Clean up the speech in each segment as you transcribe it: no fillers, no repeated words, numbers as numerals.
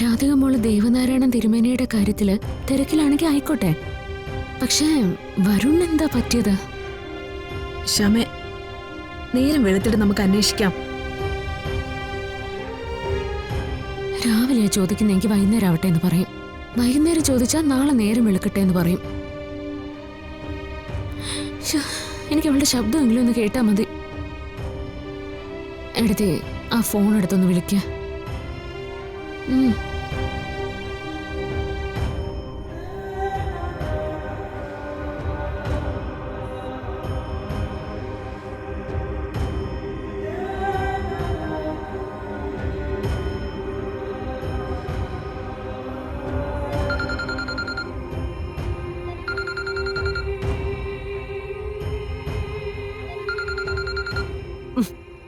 രാധിക മോള് ദേവനാരായണൻ തിരുമേനിയുടെ കാര്യത്തില് തിരക്കിലാണെങ്കിൽ ആയിക്കോട്ടെ. പക്ഷേ വരുൺ എന്താ പറ്റിയത്? ക്ഷമ, നേരം വെളുത്തിട്ട് നമുക്ക് അന്വേഷിക്കാം. രാവിലെ ചോദിക്കുന്നെങ്കിൽ വൈകുന്നേരം ആവട്ടെ എന്ന് പറയും. വൈകുന്നേരം ചോദിച്ചാൽ നാളെ നേരം വെളുക്കട്ടെ എന്ന് പറയും. എനിക്ക് അവളുടെ ശബ്ദമെങ്കിലും ഒന്ന് കേട്ടാ മതി. എടുത്തേ ആ ഫോൺ എടുത്തൊന്ന് വിളിക്ക.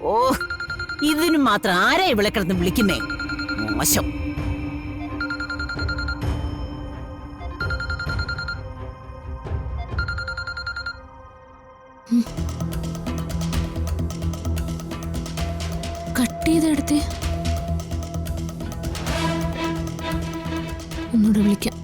ഓ, ഇതിന് മാത്രം ആരാ ഇവിടെ കിടന്ന് വിളിക്കുന്നേ? മോശം. കട്ട് ചെയ്തെടുത്തേ. ഒന്നുകൂടെ വിളിക്കാം.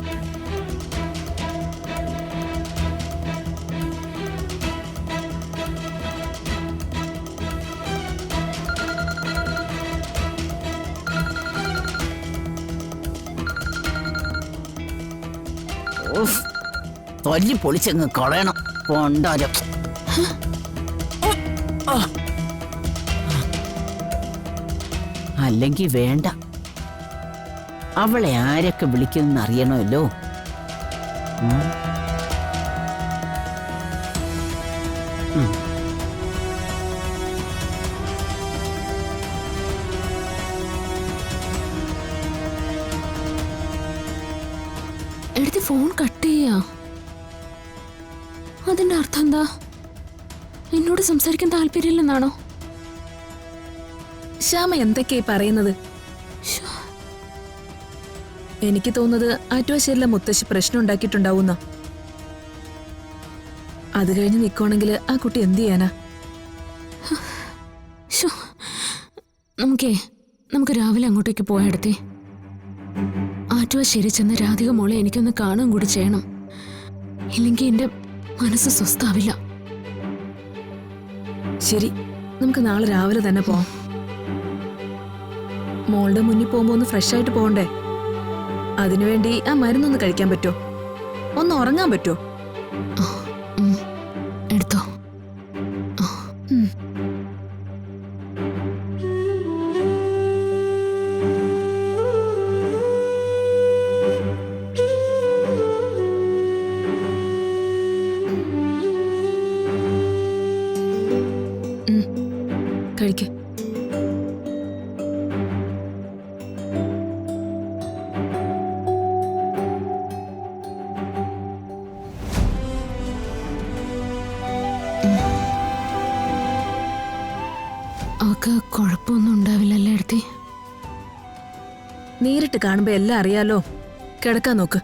തൊല്ലി പൊളിച്ചങ്ങ് കളയണം. കൊണ്ടാരം. അല്ലെങ്കിൽ വേണ്ട. അവളെ ആരൊക്കെ വിളിക്കുന്നെന്ന് അറിയണമല്ലോ. എടുത്ത് ഫോൺ കട്ട് ചെയ്യാ. അതിന്റെ അർത്ഥം എന്താ? എന്നോട് സംസാരിക്കാൻ താല്പര്യമില്ലെന്നാണോ? ശ്യാമ എന്തൊക്കെയായി പറയുന്നത്? എനിക്ക് തോന്നുന്നത് ആറ്റുവാശ്ശേരിയിലെ മുത്തശ്ശി പ്രശ്നം ഉണ്ടാക്കിയിട്ടുണ്ടാവുന്ന. അത് കഴിഞ്ഞ് നിൽക്കുവാണെങ്കിൽ ആ കുട്ടി എന്ത് ചെയ്യാനാ? നമുക്ക് രാവിലെ അങ്ങോട്ടേക്ക് പോയെടുത്തേ. ആറ്റുവാശ്ശേരി ചെന്ന് രാധിക മോളെ എനിക്കൊന്ന് കാണുകയും കൂടി ചെയ്യണം. ഇല്ലെങ്കിൽ എന്റെ മനസ്സ് സ്വസ്ഥാവില്ല. ശരി, നമുക്ക് നാളെ രാവിലെ തന്നെ പോവാം. മോളുടെ മുന്നിൽ പോകുമ്പോ ഒന്ന് ഫ്രഷ് ആയിട്ട് പോകണ്ടേ? അതിനുവേണ്ടി ആ മരുന്നൊന്ന് കഴിക്കാൻ പറ്റുമോ? ഒന്ന് ഉറങ്ങാൻ പറ്റുമോ? എടുത്തോ. കഴിക്ക്. അവക്ക് കുഴപ്പമൊന്നും ഉണ്ടാവില്ലല്ലേ എടുത്തി? നേരിട്ട് കാണുമ്പോ എല്ലാം അറിയാലോ. കിടക്കാൻ നോക്ക്.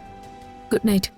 Good night.